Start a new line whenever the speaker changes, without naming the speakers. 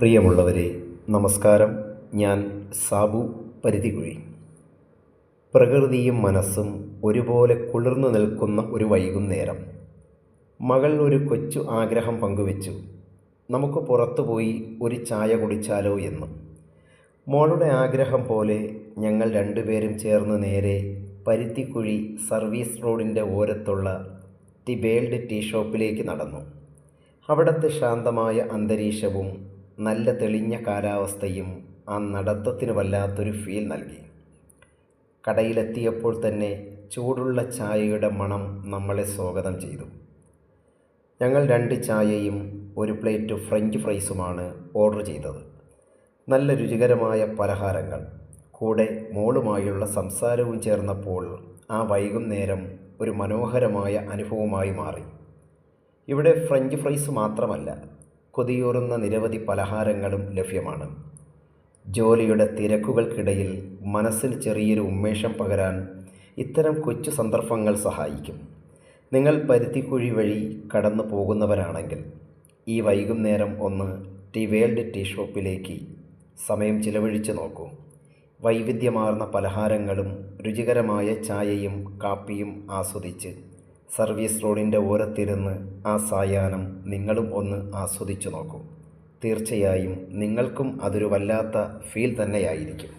പ്രിയമുള്ളവരെ, നമസ്കാരം. ഞാൻ സാബു പരുത്തിക്കുഴി. പ്രകൃതിയും മനസ്സും ഒരുപോലെ കുളിർന്നു നിൽക്കുന്ന ഒരു വൈകുന്നേരം. മകൾ ഒരു കൊച്ചു ആഗ്രഹം പങ്കുവെച്ചു. നമുക്ക് പുറത്തുപോയി ഒരു ചായ കുടിച്ചാലോ എന്ന്. മോളുടെ ആഗ്രഹം പോലെ ഞങ്ങൾ രണ്ടുപേരും ചേർന്ന് നേരെ പരുത്തിക്കുഴി സർവീസ് റോഡിൻ്റെ ഓരത്തുള്ള ദി വേൾഡ് ടീ ഷോപ്പിലേക്ക് നടന്നു. അവിടുത്തെ ശാന്തമായ അന്തരീക്ഷവും നല്ല തെളിഞ്ഞ കാലാവസ്ഥയും ആ നടത്തത്തിന് വല്ലാത്തൊരു ഫീൽ നൽകി. കടയിലെത്തിയപ്പോൾ തന്നെ ചൂടുള്ള ചായയുടെ മണം നമ്മളെ സ്വാഗതം ചെയ്തു. ഞങ്ങൾ 2 ചായയും ഒരു പ്ലേറ്റ് ഫ്രഞ്ച് ഫ്രൈസുമാണ് ഓർഡർ ചെയ്തത്. നല്ല രുചികരമായ പലഹാരങ്ങൾ കൂടെ മോളുമായുള്ള സംസാരവും ചേർന്നപ്പോൾ ആ വൈകുന്നേരം ഒരു മനോഹരമായ അനുഭവമായി മാറി. ഇവിടെ ഫ്രഞ്ച് ഫ്രൈസ് മാത്രമല്ല, കൊതിയൂറുന്ന നിരവധി പലഹാരങ്ങളും ലഭ്യമാണ്. ജോലിയുടെ തിരക്കുകൾക്കിടയിൽ മനസ്സിന് ചെറിയൊരു ഉന്മേഷം പകരാൻ ഇത്തരം കൊച്ചു സന്ദർഭങ്ങൾ സഹായിക്കും. നിങ്ങൾ പരുത്തിക്കുഴി വഴി കടന്നു പോകുന്നവരാണെങ്കിൽ ഈ വൈകുന്നേരം ഒന്ന് ദി വേൾഡ് ടീ ഷോപ്പിലേക്ക് സമയം ചിലവഴിച്ച് നോക്കൂ. വൈവിധ്യമാർന്ന പലഹാരങ്ങളും രുചികരമായ ചായയും കാപ്പിയും ആസ്വദിച്ച് സർവീസ് റോഡിൻ്റെ ഓരത്തിരുന്ന് ആ സായാഹ്നം നിങ്ങളും ഒന്ന് ആസ്വദിച്ചു നോക്കൂ. തീർച്ചയായും നിങ്ങൾക്കും അതൊരു വല്ലാത്ത ഫീൽ തന്നെയായിരിക്കും.